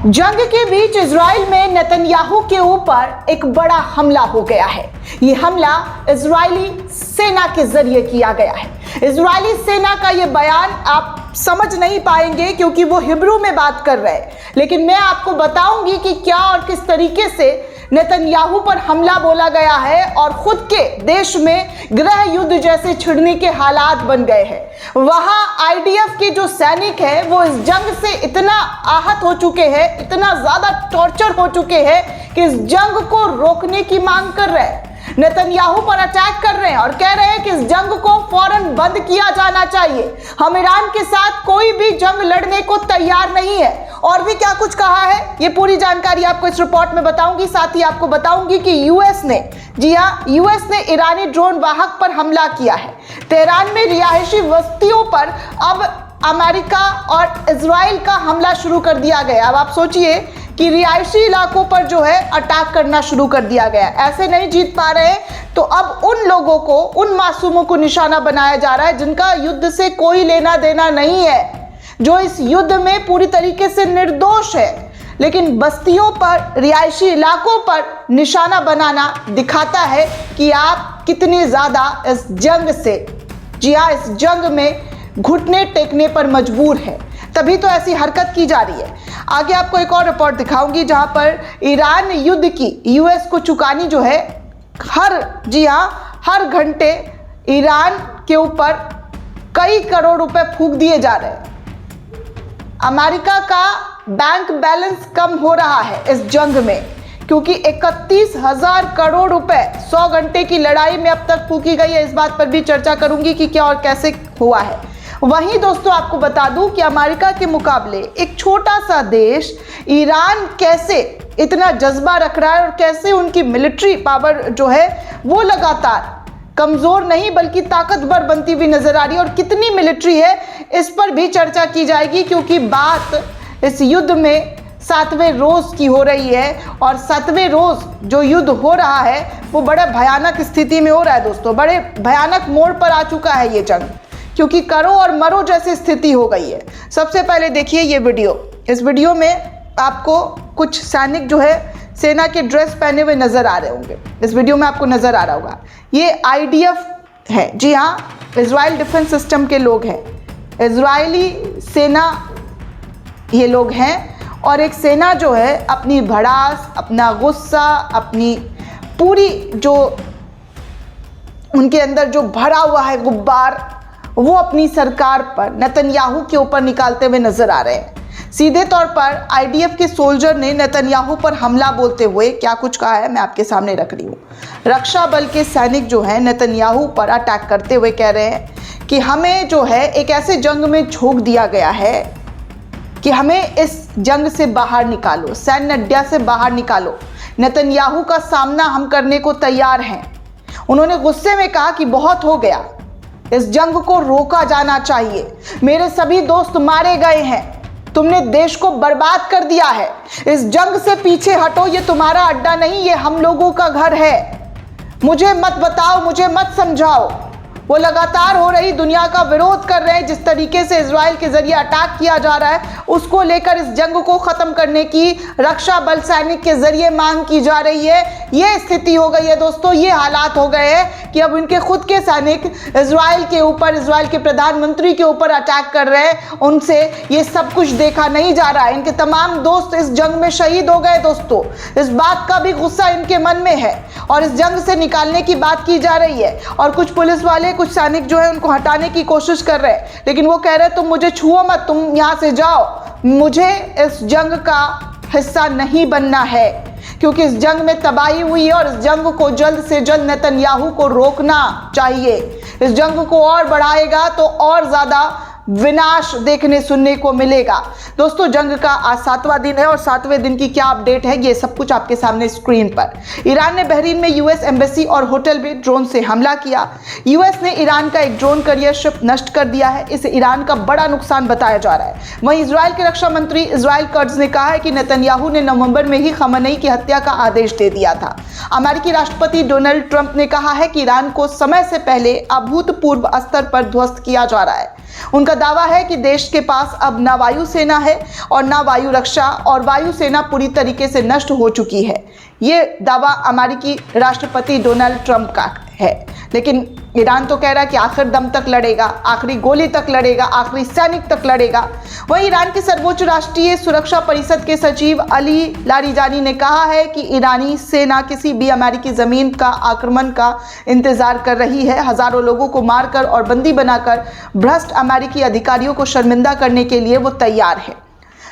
जंग के बीच इजराइल में नेतन्याहू के ऊपर एक बड़ा हमला हो गया है। ये हमला इजरायली सेना के जरिए किया गया है। इजरायली सेना का ये बयान आप समझ नहीं पाएंगे क्योंकि वो हिब्रू में बात कर रहे हैं, लेकिन मैं आपको बताऊंगी कि क्या और किस तरीके से नेतन्याहू पर हमला बोला गया है और खुद के देश में गृह युद्ध जैसे छिड़ने के हालात बन गए हैं। वहां आईडीएफ के जो सैनिक हैं वो इस जंग से इतना आहत हो चुके हैं, इतना ज्यादा टॉर्चर हो चुके हैं कि इस जंग को रोकने की मांग कर रहे हैं। नेतन्याहू पर अटैक कर रहे हैं और कह रहे हैं कि इस जंग को फौरन बंद किया जाना चाहिए। हम ईरान के साथ कोई भी जंग लड़ने को तैयार नहीं है। और भी क्या कुछ कहा है, ये पूरी जानकारी आपको इस रिपोर्ट में बताऊंगी। साथ ही आपको बताऊंगी कि यूएस ने, जी हाँ, यूएस ने ईरानी ड्रोन वाहक पर हमला किया है। तेहरान में रिहायशी बस्तियों पर अब अमेरिका और इजराइल का हमला शुरू कर दिया गया। अब आप सोचिए कि रिहायशी इलाकों पर जो है अटैक करना शुरू कर दिया गया। ऐसे नहीं जीत पा रहे तो अब उन लोगों को, उन मासूमों को निशाना बनाया जा रहा है जिनका युद्ध से कोई लेना देना नहीं है, जो इस युद्ध में पूरी तरीके से निर्दोष है, लेकिन बस्तियों पर, रिहायशी इलाकों पर निशाना बनाना दिखाता है कि आप कितने ज्यादा इस जंग से, जी हाँ, इस जंग में घुटने टेकने पर मजबूर है। तभी तो ऐसी हरकत की जा रही है। आगे आपको एक और रिपोर्ट दिखाऊंगी जहां पर ईरान युद्ध की यूएस को चुकानी जो है, हर घंटे ईरान के ऊपर कई करोड़ रुपए फूंक दिए जा रहे हैं। अमेरिका का बैंक बैलेंस कम हो रहा है इस जंग में, क्योंकि 31,000 करोड़ रुपए 100 घंटे की लड़ाई में अब तक फूकी गई है। इस बात पर भी चर्चा करूंगी कि क्या और कैसे हुआ है। वहीं दोस्तों आपको बता दूं कि अमेरिका के मुकाबले एक छोटा सा देश ईरान कैसे इतना जज्बा रख रहा है और कैसे उनकी मिलिट्री पावर जो है वो लगातार कमजोर नहीं बल्कि ताकतवर बनती हुई नजर आ रही है। और कितनी मिलिट्री है इस पर भी चर्चा की जाएगी, क्योंकि बात इस युद्ध में 7वें रोज की हो रही है और 7वें रोज जो युद्ध हो रहा है वो बड़े भयानक स्थिति में हो रहा है दोस्तों। बड़े भयानक मोड़ पर आ चुका है ये जंग, क्योंकि करो और मरो जैसी स्थिति हो गई है। सबसे पहले देखिए ये वीडियो। इस वीडियो में आपको कुछ सैनिक जो है सेना के ड्रेस पहने हुए नजर आ रहे होंगे। इस वीडियो में आपको नजर आ रहा होगा, ये आईडीएफ है, जी हाँ, इजराइल डिफेंस सिस्टम के लोग हैं, इजरायली सेना ये लोग हैं। और एक सेना जो है अपनी भड़ास, अपना गुस्सा, अपनी पूरी जो उनके अंदर जो भरा हुआ है गुब्बार, वो अपनी सरकार पर, नेतन्याहू के ऊपर निकालते हुए नजर आ रहे हैं। सीधे तौर पर आईडीएफ के सोल्जर ने नेतन्याहू पर हमला बोलते हुए क्या कुछ कहा है मैं आपके सामने रख रही हूँ। रक्षा बल के सैनिक जो हैं नेतन्याहू पर अटैक करते हुए कह रहे हैं कि हमें जो है एक ऐसे जंग में झोंक दिया गया है कि हमें इस जंग से बाहर निकालो, सैन्य अड्डा से बाहर निकालो। नेतन्याहू का सामना हम करने को तैयार हैं। उन्होंने गुस्से में कहा कि बहुत हो गया, इस जंग को रोका जाना चाहिए। मेरे सभी दोस्त मारे गए हैं, तुमने देश को बर्बाद कर दिया है। इस जंग से पीछे हटो, ये तुम्हारा अड्डा नहीं, ये हम लोगों का घर है। मुझे मत बताओ, मुझे मत समझाओ। वो लगातार हो रही दुनिया का विरोध कर रहे हैं। जिस तरीके से इजराइल के जरिए अटैक किया जा रहा है उसको लेकर इस जंग को खत्म करने की रक्षा बल सैनिक के जरिए मांग की जा रही है। ये स्थिति हो गई है दोस्तों, ये हालात हो गए हैं कि अब इनके खुद के सैनिक इजराइल के ऊपर, इजराइल के प्रधानमंत्री के ऊपर अटैक कर रहे हैं। उनसे ये सब कुछ देखा नहीं जा रहा है। इनके तमाम दोस्त इस जंग में शहीद हो गए दोस्तों। इस बात का भी गुस्सा इनके मन में है और इस जंग से निकालने की बात की जा रही है। और कुछ पुलिस वाले, कुछ सैनिक जो है उनको हटाने की कोशिश कर रहे हैं, लेकिन वो कह रहे हैं तुम मुझे छुओ मत, तुम यहाँ से जाओ, मुझे इस जंग का हिस्सा नहीं बनना है, क्योंकि इस जंग में तबाही हुई है और इस जंग को जल्द से जल्द नेतन्याहू को रोकना चाहिए। इस जंग को और बढ़ाएगा तो और ज्यादा विनाश देखने सुनने को मिलेगा। दोस्तों जंग का आज 7वां दिन है और 7वें दिन की क्या अपडेट है ये सब कुछ आपके सामने स्क्रीन पर। ईरान ने बहरीन में यूएस एम्बेसी और होटल में ड्रोन से हमला किया। यूएस ने ईरान का एक ड्रोन कैरियर शिप नष्ट कर दिया है। इसे ईरान का बड़ा नुकसान बताया जा रहा है। वहीं इजराइल के रक्षा मंत्री इजराइल कर्ज ने कहा है कि नेतन्याहू ने नवंबर में ही खमेनी की हत्या का आदेश दे दिया था। अमेरिकी राष्ट्रपति डोनाल्ड ट्रंप ने कहा है कि ईरान को समय से पहले अभूतपूर्व स्तर पर ध्वस्त किया जा रहा है। उनका दावा है कि देश के पास अब ना वायुसेना है और ना वायु रक्षा, और वायुसेना पूरी तरीके से नष्ट हो चुकी है। ये दावा अमेरिकी राष्ट्रपति डोनाल्ड ट्रंप का है, लेकिन ईरान तो कह रहा है कि आखिर दम तक लड़ेगा, आखिरी गोली तक लड़ेगा, आखिरी सैनिक तक लड़ेगा। वहीं ईरान के सर्वोच्च राष्ट्रीय सुरक्षा परिषद के सचिव अली लारिजानी ने कहा है कि ईरानी सेना किसी भी अमेरिकी जमीन का आक्रमण का इंतजार कर रही है। हजारों लोगों को मारकर और बंदी बनाकर भ्रष्ट अमेरिकी अधिकारियों को शर्मिंदा करने के लिए वो तैयार है।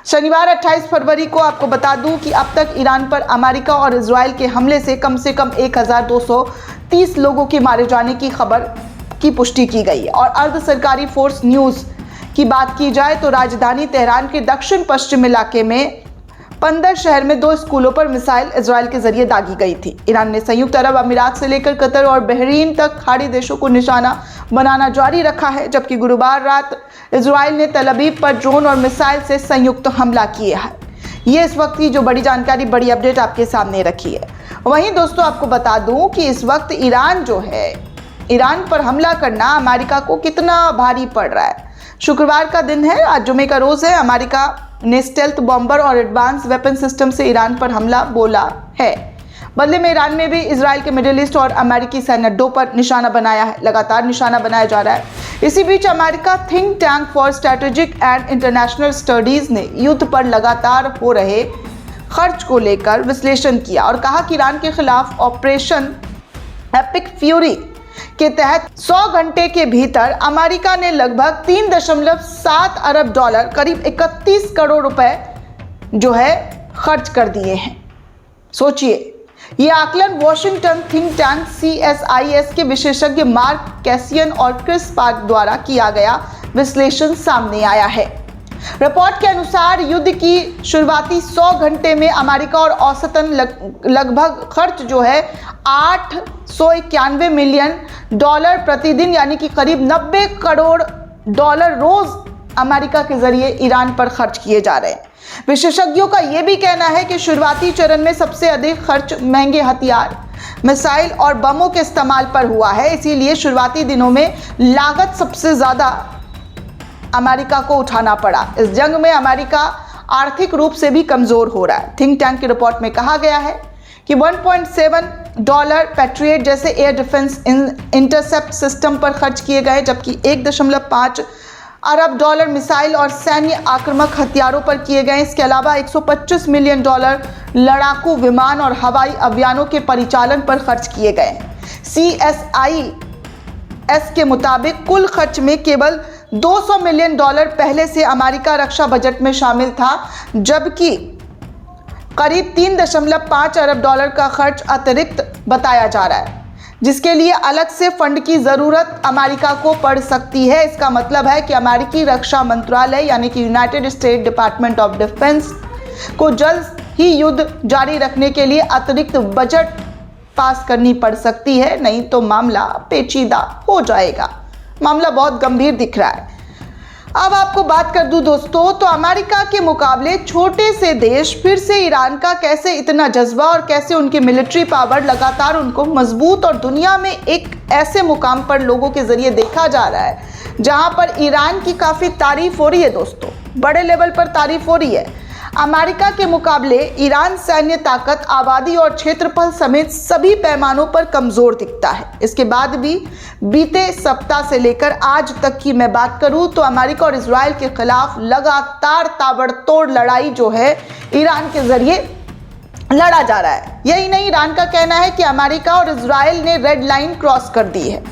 शनिवार 28 फरवरी को आपको बता दूं कि अब तक ईरान पर अमेरिका और इजराइल के हमले से कम 1230 लोगों के मारे जाने की खबर की पुष्टि की गई है। और अर्ध सरकारी फोर्स न्यूज़ की बात की जाए तो राजधानी तेहरान के दक्षिण पश्चिम इलाके में पंदर शहर में 2 स्कूलों पर मिसाइल इजराइल के जरिए दागी गई थी। ईरान ने संयुक्त अरब अमीरात से लेकर कतर और बहरीन तक खाड़ी देशों को निशाना बनाना जारी रखा है, जबकि गुरुवार रात इजराइल ने तल अवीव पर ड्रोन और मिसाइल से संयुक्त हमला किया है। ये इस वक्त की जो बड़ी जानकारी, बड़ी अपडेट आपके सामने रखी है। वहीं दोस्तों आपको बता दूं कि इस वक्त ईरान जो है, ईरान पर हमला करना अमेरिका को कितना भारी पड़ रहा है। शुक्रवार का दिन है, आज जुमे का रोज है। अमेरिका ने स्टेल्थ बॉम्बर और एडवांस वेपन सिस्टम से ईरान पर हमला बोला है। बदले में ईरान में भी इजराइल के मिडिल ईस्ट और अमेरिकी सैन्य अड्डों पर निशाना बनाया है, लगातार निशाना बनाया जा रहा है। इसी बीच America think tank for strategic and international studies ने युद्ध पर लगातार हो रहे खर्च को लेकर विश्लेषण किया और कहा कि ईरान के खिलाफ ऑपरेशन एपिक फ्यूरी के तहत 100 घंटे के भीतर अमेरिका ने लगभग 3.7 अरब डॉलर, करीब 31 करोड़ रुपए जो है खर्च कर दिए हैं। सोचिए, ये आकलन वॉशिंगटन थिंक टैंक CSIS के विशेषज्ञ मार्क कैसियन और क्रिस पार्क द्वारा किया गया विश्लेषण सामने आया है। रिपोर्ट के अनुसार युद्ध की शुरुआती 100 घंटे में अमेरिका और औसतन लगभग खर्च जो है 891 मिलियन डॉलर प्रतिदिन, यानी कि करीब 90 करोड़ डॉलर रोज अमेरिका के जरिए ईरान पर खर्च किए जा रहे हैं। विशेषज्ञों का यह भी कहना है कि शुरुआती चरण में सबसे अधिक खर्च महंगे हथियार, मिसाइल और बमों के इस्तेमाल पर हुआ है। इसीलिए शुरुआती दिनों में लागत सबसे ज्यादा अमेरिका को उठाना पड़ा। इस जंग में अमेरिका आर्थिक रूप से भी कमजोर हो रहा है। थिंक टैंक की रिपोर्ट में कहा गया है कि 1.7 डॉलर पैट्रियट जैसे एयर डिफेंस इंटरसेप्ट सिस्टम पर खर्च किए गए, जबकि 1.5 अरब डॉलर मिसाइल और सैन्य आक्रामक हथियारों पर किए गए। इसके अलावा 125 मिलियन डॉलर लड़ाकू विमान और हवाई अभियानों के परिचालन पर खर्च किए गए। CSIS के मुताबिक कुल खर्च में केवल 200 मिलियन डॉलर पहले से अमेरिका रक्षा बजट में शामिल था, जबकि करीब 3.5 अरब डॉलर का खर्च अतिरिक्त बताया जा रहा है, जिसके लिए अलग से फंड की जरूरत अमेरिका को पड़ सकती है। इसका मतलब है कि अमेरिकी रक्षा मंत्रालय यानी कि United state department of defence को जल्द ही युद्ध जारी रखने के लिए अतिरिक्त बजट पास करनी पड़ सकती है, नहीं तो मामला पेचीदा हो जाएगा। मामला बहुत गंभीर दिख रहा है। अब आपको बात कर दूं दोस्तों, तो अमेरिका के मुकाबले छोटे से देश फिर से ईरान का कैसे इतना जज्बा और कैसे उनकी मिलिट्री पावर लगातार उनको मजबूत और दुनिया में एक ऐसे मुकाम पर लोगों के जरिए देखा जा रहा है जहां पर ईरान की काफ़ी तारीफ हो रही है दोस्तों, बड़े लेवल पर तारीफ हो रही है। अमेरिका के मुकाबले ईरान सैन्य ताकत, आबादी और क्षेत्रफल समेत सभी पैमानों पर कमजोर दिखता है। इसके बाद भी बीते सप्ताह से लेकर आज तक की मैं बात करूं तो अमेरिका और इजराइल के खिलाफ लगातार ताबड़तोड़ लड़ाई जो है ईरान के जरिए लड़ा जा रहा है। यही नहीं, ईरान का कहना है कि अमेरिका और इजराइल ने रेड लाइन क्रॉस कर दी है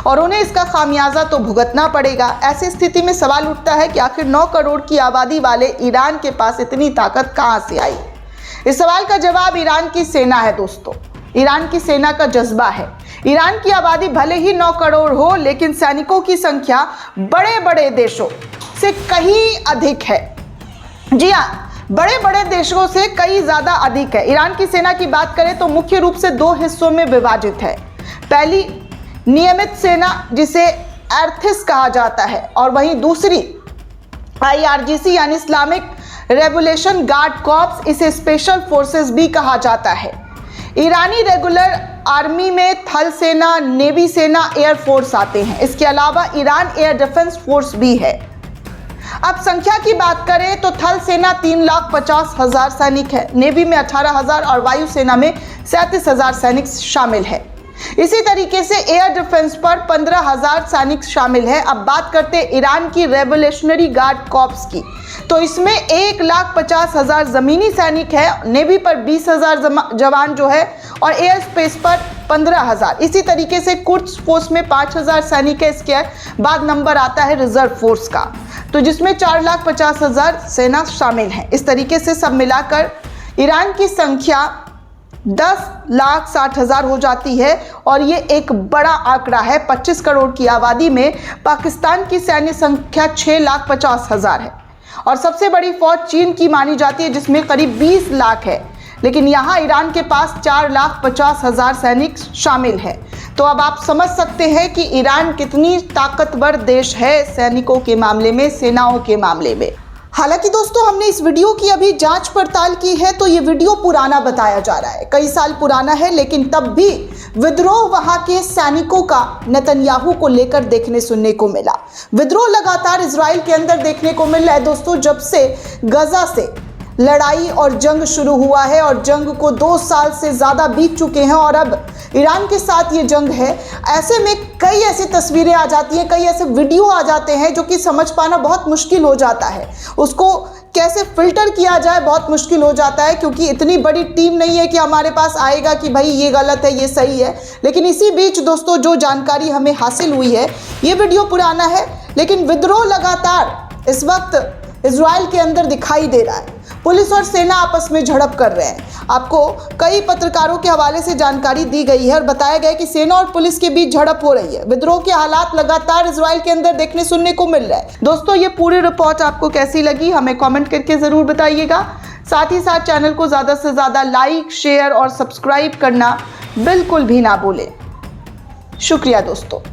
और उन्हें इसका खामियाजा तो भुगतना पड़ेगा। ऐसी स्थिति में सवाल उठता है कि आखिर 9 करोड़ की आबादी वाले ईरान के पास इतनी ताकत कहां से आई। इस सवाल का जवाब ईरान की सेना है दोस्तों, ईरान की सेना का जज्बा है। ईरान की आबादी भले ही 9 करोड़ हो, लेकिन सैनिकों की संख्या बड़े बड़े देशों से कहीं अधिक है। जी हाँ, बड़े बड़े देशों से कई ज्यादा अधिक है। ईरान की सेना की बात करें तो मुख्य रूप से 2 हिस्सों में विभाजित है। पहली नियमित सेना जिसे एर्थिस कहा जाता है, और वहीं दूसरी IRGC यानी इस्लामिक रेवोल्यूशन गार्ड कॉर्प्स, इसे स्पेशल फोर्सेस भी कहा जाता है। ईरानी रेगुलर आर्मी में थल सेना, नेवी सेना, एयरफोर्स आते हैं। इसके अलावा ईरान एयर डिफेंस फोर्स भी है। अब संख्या की बात करें तो थल सेना 3,50,000 सैनिक है, नेवी में 18,000 और वायुसेना में 37,000 सैनिक शामिल है। इसी तरीके से एयर डिफेंस पर 15,000 सैनिक शामिल है। अब बात करते हैं ईरान की रेवोल्यूशनरी गार्ड कॉर्प्स की, तो इसमें 1,50,000 जमीनी सैनिक है, नेवी पर 20,000 जवान जो है और एयर स्पेस पर 15,000। इसी तरीके से कुर्स फोर्स में 5,000 सैनिक है। इसके बाद नंबर आता है रिजर्व फोर्स का, तो जिसमें 4,50,000 सेना शामिल है। इस तरीके से सब मिलाकर ईरान की संख्या 10,60,000 हो जाती है और ये एक बड़ा आंकड़ा है। 25 करोड़ की आबादी में पाकिस्तान की सैन्य संख्या 6,50,000 है और सबसे बड़ी फौज चीन की मानी जाती है जिसमें करीब 20 लाख है, लेकिन यहाँ ईरान के पास 4,50,000 सैनिक शामिल है। तो अब आप समझ सकते हैं कि ईरान कितनी ताकतवर देश है सैनिकों के मामले में, सेनाओं के मामले में। हालांकि दोस्तों हमने इस वीडियो की अभी जांच पड़ताल की है तो ये वीडियो पुराना बताया जा रहा है, कई साल पुराना है, लेकिन तब भी विद्रोह वहां के सैनिकों का नेतन्याहू को लेकर देखने सुनने को मिला। विद्रोह लगातार इजराइल के अंदर देखने को मिल रहा है दोस्तों, जब से गजा से लड़ाई और जंग शुरू हुआ है और जंग को 2 साल से ज़्यादा बीत चुके हैं और अब ईरान के साथ ये जंग है। ऐसे में कई ऐसी तस्वीरें आ जाती हैं, कई ऐसे वीडियो आ जाते हैं जो कि समझ पाना बहुत मुश्किल हो जाता है, उसको कैसे फिल्टर किया जाए बहुत मुश्किल हो जाता है, क्योंकि इतनी बड़ी टीम नहीं है कि हमारे पास आएगा कि भाई ये गलत है ये सही है। लेकिन इसी बीच दोस्तों जो जानकारी हमें हासिल हुई है, ये वीडियो पुराना है लेकिन विद्रोह लगातार इस वक्त इजराइल के अंदर दिखाई दे रहा है। पुलिस और सेना आपस में झड़प कर रहे हैं। आपको कई पत्रकारों के हवाले से जानकारी दी गई है और बताया गया है कि सेना और पुलिस के बीच झड़प हो रही है। विद्रोह के हालात लगातार इजराइल के अंदर देखने सुनने को मिल रहा है। दोस्तों ये पूरी रिपोर्ट आपको कैसी लगी हमें कमेंट करके ज़रूर बताइएगा। साथ ही साथ चैनल को ज़्यादा से ज़्यादा लाइक, शेयर और सब्सक्राइब करना बिल्कुल भी ना भूलें। शुक्रिया दोस्तों।